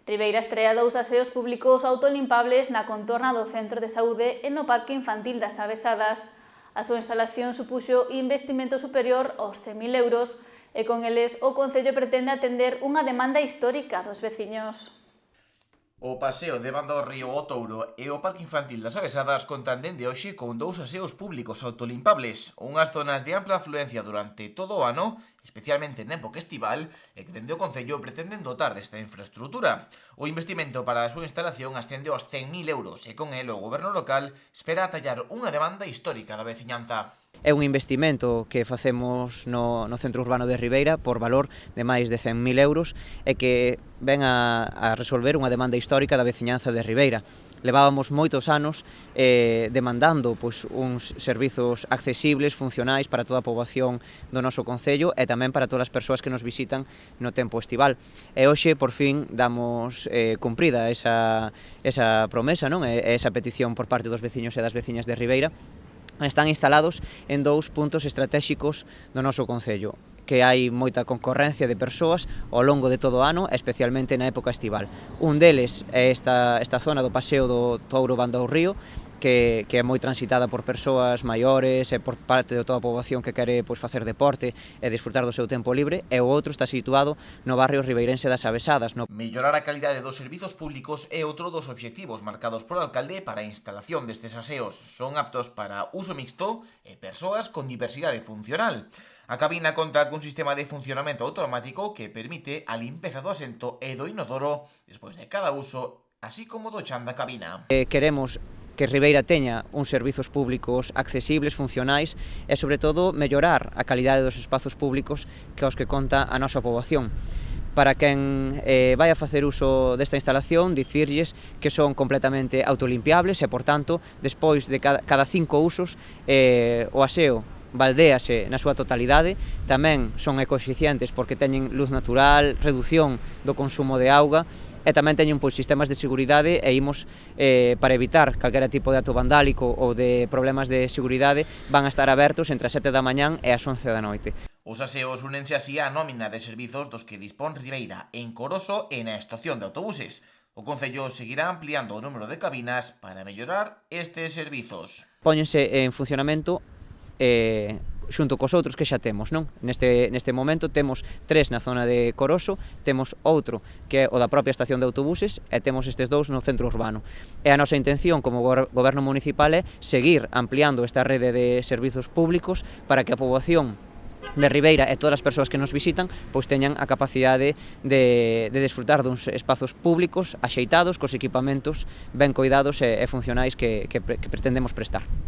Ribeira estrea 2 aseos públicos autolimpables na contorna do Centro de Saúde e no Parque Infantil das Avesadas. A súa instalación supuxo investimento superior aos 100.000 euros e con eles o Concello pretende atender unha demanda histórica dos veciños. O paseo de banda ao río O Touro e o Parque Infantil das Avesadas contan dende hoxe con 2 aseos públicos autolimpables, unhas zonas de ampla afluencia durante todo o ano, especialmente na época estival, e que dende o Concello pretenden dotar desta infraestrutura. O investimento para a súa instalación ascende aos 100.000 euros e con el o Goberno local espera atallar unha demanda histórica da veciñanza. É un investimento que facemos no centro urbano de Ribeira por valor de máis de 100.000 euros e que ven a resolver unha demanda histórica da veciñanza de Ribeira. Levábamos moitos anos demandando uns servizos accesibles, funcionais para toda a poboación do noso concello e tamén para todas as persoas que nos visitan no tempo estival. E hoxe, por fin, damos cumprida esa promesa, non? E esa petición por parte dos veciños e das veciñas de Ribeira. Están instalados en 2 puntos estratéxicos do noso concello, que hai moita concorrencia de persoas ao longo de todo o ano, especialmente na época estival. Un deles é esta zona do paseo do Touro banda ao río, que é moi transitada por persoas maiores e por parte de toda a poboación que quere facer deporte e disfrutar do seu tempo libre, e o outro está situado no barrio ribeirense das Avesadas. Mellorar a calidade dos servizos públicos é outro dos obxectivos marcados polo alcalde para a instalación destes aseos. Son aptos para uso mixto e persoas con diversidade funcional. A cabina conta cun sistema de funcionamento automático que permite a limpeza do asento e do inodoro despois de cada uso, así como do chan da cabina. Queremos que Ribeira teña uns servizos públicos accesibles, funcionais e, sobre todo, mellorar a calidade dos espazos públicos aos que conta a nosa poboación. Para quen vai a facer uso desta instalación, dicirlles que son completamente autolimpiables e, por tanto, despois de cada 5 usos, o aseo baldéase na súa totalidade, tamén son ecoeficientes porque teñen luz natural, reducción do consumo de auga e tamén teñen sistemas de seguridade e imos, para evitar calquera tipo de acto vandálico ou de problemas de seguridade, van a estar abertos entre as 7 da mañán e as 11 da noite. Os aseos únense así á nómina de servizos dos que dispón Ribeira en Coroso e na estación de autobuses. O Concello seguirá ampliando o número de cabinas para mellorar estes servizos. Póñense en funcionamento xunto cos outros que xa temos, non? Neste momento temos 3 na zona de Coroso, temos outro que é o da propia estación de autobuses e temos estes 2 no centro urbano. E a nosa intención como Goberno municipal é seguir ampliando esta rede de servizos públicos para que a poboación de Ribeira e todas as persoas que nos visitan teñan a capacidade de desfrutar duns espazos públicos axeitados, cos equipamentos ben coidados e funcionais que pretendemos prestar.